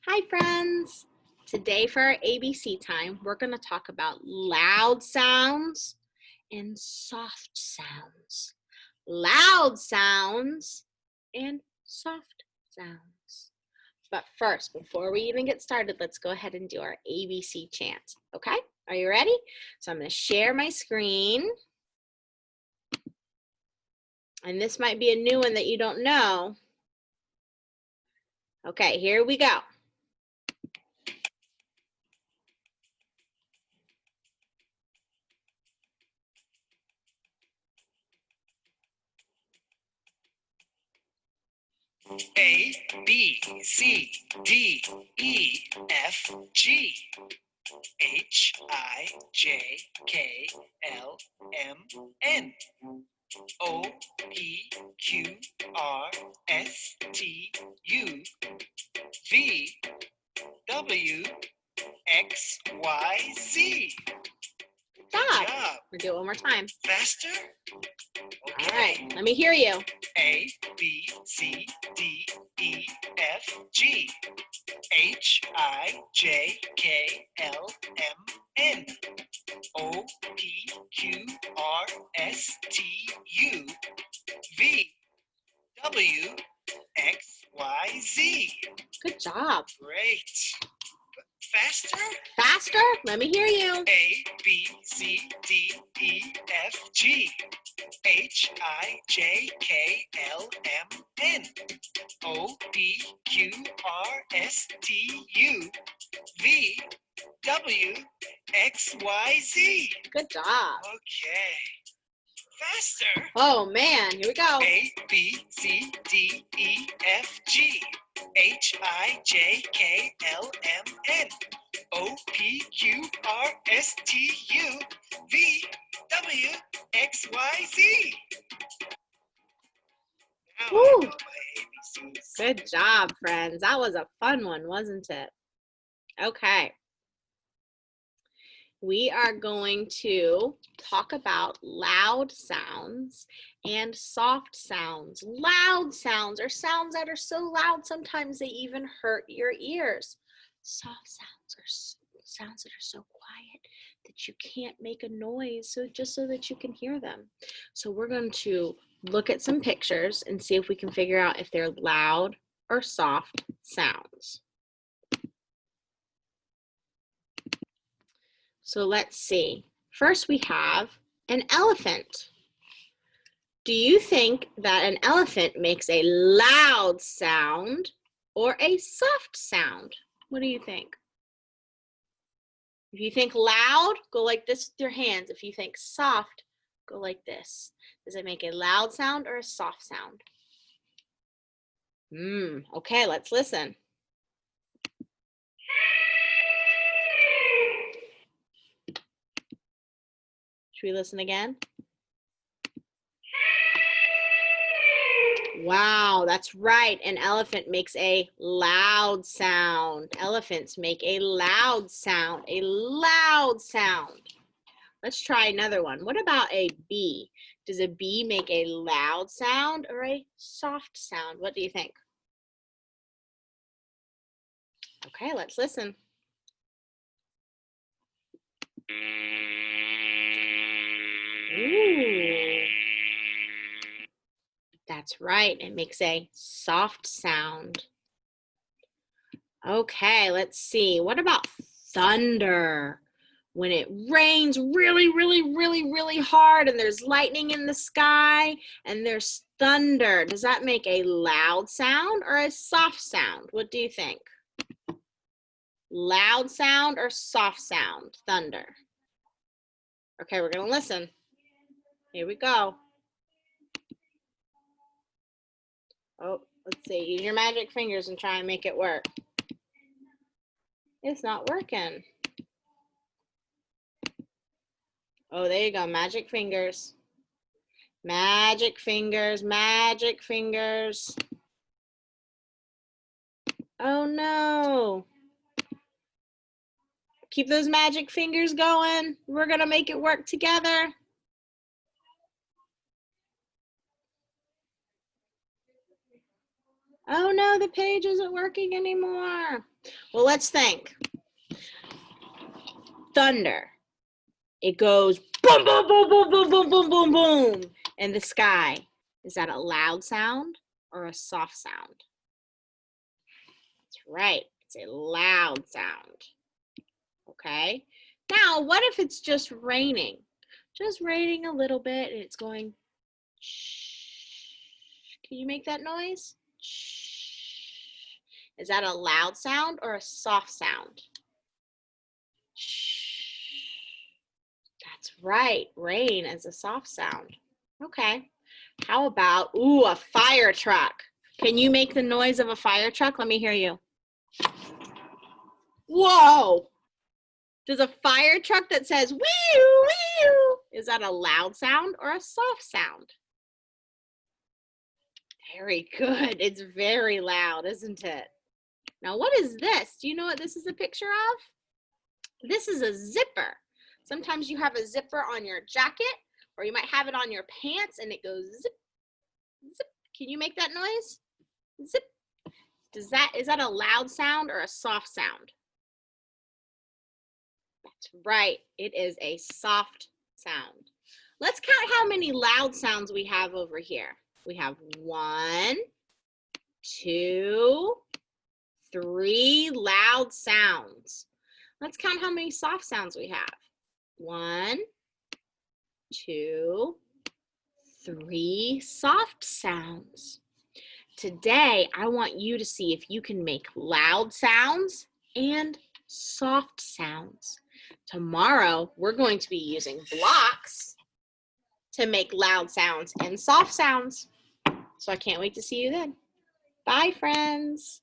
Hi friends! Today for our ABC time, we're going to talk about loud sounds and soft sounds. Loud sounds and soft sounds. But first, before we even get started, let's go ahead and do our ABC chant, okay? Are you ready? So I'm going to share my screen. And this might be a new one that you don't know. Okay, here we go. A, B, C, D, E, F, G, H, I, J, K, L, M, N, O, P, Q, R, S, T, U, V, W, X, Y, Z. Good job. We'll do it one more time. Faster? Okay. All right, let me hear you. A, B, C, D, E, F, G, H, I, J, K, L, M, N, O, P, Q, R, S, T, U, V, W, X, Y, Z. Good job. Great. Faster? Faster? Let me hear you. A, B, C, D, E, F, G, H, I, J, K, L, M, N, O, P, Q, R, S, T, U, V, W, X, Y, Z. Good job. Okay. Faster. Oh man, here we go. A, B, C, D, E, F, G, H, I, J, K, L, M, N, O, P, Q, R, S, T, U, V, W, X, Y, Z. Now I know my ABCs. Good job, friends. That was a fun one, wasn't it? Okay. We are going to talk about loud sounds and soft sounds. Loud sounds are sounds that are so loud sometimes they even hurt your ears. Soft sounds are sounds that are so quiet that you can't make a noise, just so that you can hear them. So we're going to look at some pictures and see if we can figure out if they're loud or soft sounds. So let's see. First we have an elephant. Do you think that an elephant makes a loud sound or a soft sound? What do you think? If you think loud, go like this with your hands. If you think soft, go like this. Does it make a loud sound or a soft sound? Okay, let's listen. Should we listen again? Wow, that's right. An elephant makes a loud sound. Elephants make a loud sound, a loud sound. Let's try another one. What about a bee? Does a bee make a loud sound or a soft sound? What do you think? Okay, let's listen. Ooh. That's right, it makes a soft sound. Okay, let's see. What about thunder? When it rains really hard and there's lightning in the sky and there's thunder, does that make a loud sound or a soft sound? What do you think? Loud sound or soft sound? Thunder. Okay, we're gonna listen. Here we go. Oh, let's see. Use your magic fingers and try and make it work. It's not working. Oh, there you go. Magic fingers. Magic fingers, magic fingers. Oh no. Keep those magic fingers going. We're gonna make it work together. Oh no, the page isn't working anymore. Well, let's think. Thunder. It goes boom, boom, boom, boom, boom, boom, boom, boom, boom in the sky. Is that a loud sound or a soft sound? That's right. It's a loud sound. Okay. Now, what if it's just raining? Just raining a little bit and it's going shh. Can you make that noise? Shh. Is that a loud sound or a soft sound? Shh. That's right. Rain is a soft sound. Okay. How about, ooh, a fire truck? Can you make the noise of a fire truck? Let me hear you. Whoa. Does a fire truck that says wee wee, is that a loud sound or a soft sound? Very good. It's very loud, isn't it? Now, what is this? Do you know what this is a picture of? This is a zipper. Sometimes you have a zipper on your jacket, or you might have it on your pants and it goes zip, zip. Can you make that noise? Zip. Is that a loud sound or a soft sound? That's right. It is a soft sound. Let's count how many loud sounds we have over here. We have 1, 2, 3 loud sounds. Let's count how many soft sounds we have. 1, 2, 3 soft sounds. Today, I want you to see if you can make loud sounds and soft sounds. Tomorrow, we're going to be using blocks to make loud sounds and soft sounds. So I can't wait to see you then. Bye, friends.